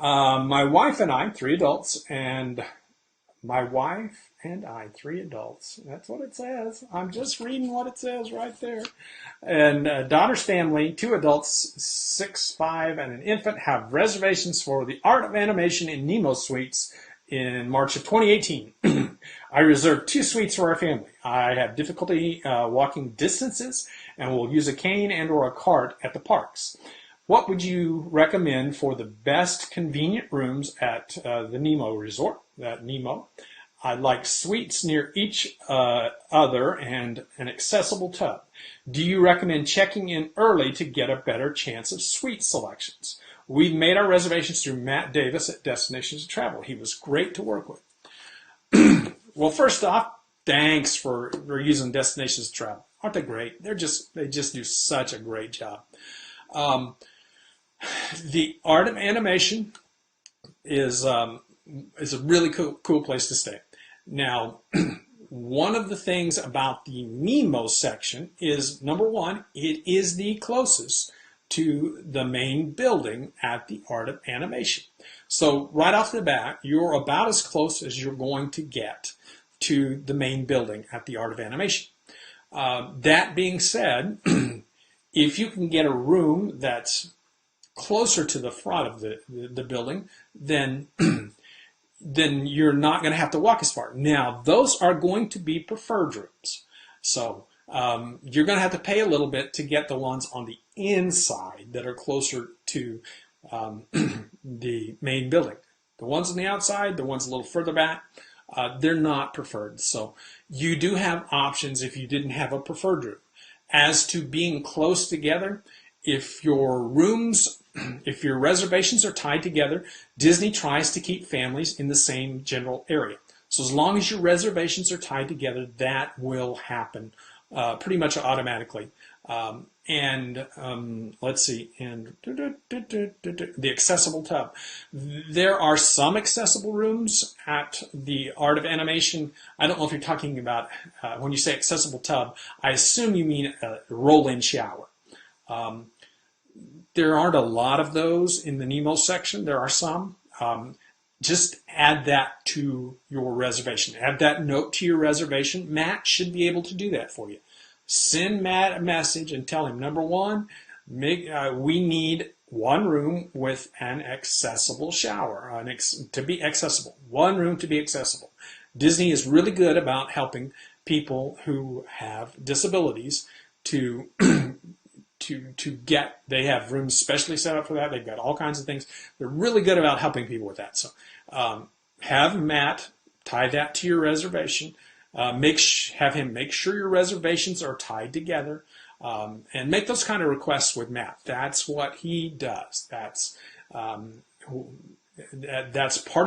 My wife and I, three adults, and my wife and I, three adults. That's what it says. I'm just reading what it says right there. And daughter's family, two adults, 6, 5, and an infant, have reservations for the Art of Animation in Nemo Suites in March of 2018. I reserved 2 suites for our family. I have difficulty walking distances and will use a cane and or a cart at the parks. What would you recommend for the best convenient rooms at the Nemo Resort, at Nemo? I'd like suites near each other and an accessible tub. Do you recommend checking in early to get a better chance of suite selections? We've made our reservations through Matt Davis at Destinations Travel. He was great to work with. Well, first off, thanks for using Destinations Travel. Aren't they great? They just do such a great job. The Art of Animation is a really cool place to stay. Now, one of the things about the Nemo section is, number one, it is the closest to the main building at the Art of Animation. So right off the bat, you're about as close as you're going to get to the main building at the Art of Animation. That being said, if you can get a room that's closer to the front of the building, then you're not going to have to walk as far. Now, those are going to be preferred rooms. So you're going to have to pay a little bit to get the ones on the inside that are closer to the main building. The ones on the outside, the ones a little further back, they're not preferred. So you do have options if you didn't have a preferred room. As to being close together, if your reservations are tied together, Disney tries to keep families in the same general area. So as long as your reservations are tied together, that will happen pretty much automatically. Let's see, and the accessible tub. There are some accessible rooms at the Art of Animation. I don't know if you're talking about, when you say accessible tub, I assume you mean a roll-in shower. There aren't a lot of those in the Nemo section. There are some. Just add that to your reservation. Add that note to your reservation. Matt should be able to do that for you. Send Matt a message and tell him, number one, we need one room with an accessible shower, to be accessible. One room to be accessible. Disney is really good about helping people who have disabilities to get, they have rooms specially set up for that. They've got all kinds of things. They're really good about helping people with that. So have Matt tie that to your reservation. Have him make sure your reservations are tied together, and make those kind of requests with Matt. That's what he does. That's part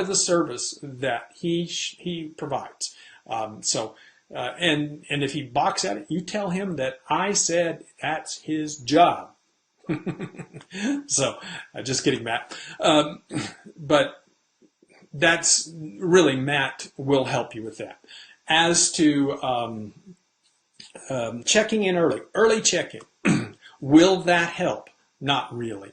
of the service that he provides. And if he balks at it, you tell him that I said that's his job. So, just kidding, Matt. But that's really, Matt will help you with that. As to checking in early check-in, will that help? Not really.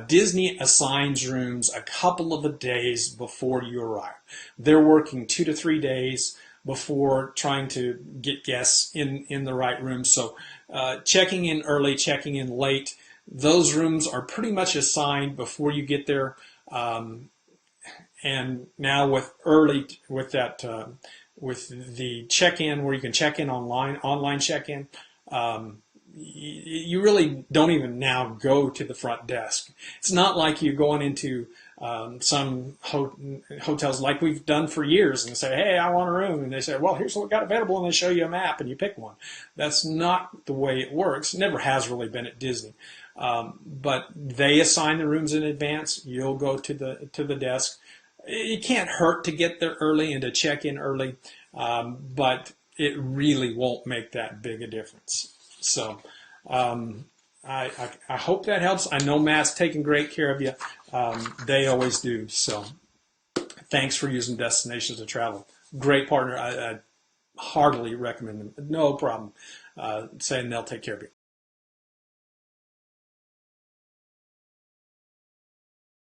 Disney assigns rooms a couple of days before you arrive. They're working 2 to 3 days before trying to get guests in the right room. So checking in early, checking in late, those rooms are pretty much assigned before you get there. And now with the check-in where you can check in online check-in, you really don't even now go to the front desk. It's not like you're going into some hotels like we've done for years and say, hey, I want a room. And they say, well, here's what we got available. And they show you a map and you pick one. That's not the way it works. It never has really been at Disney. But they assign the rooms in advance. You'll go to the desk. It can't hurt to get there early and to check in early, but it really won't make that big a difference. So I hope that helps. I know Matt's taking great care of you. They always do. So thanks for using Destinations to Travel. Great partner. I heartily recommend them. No problem. Saying they'll take care of you.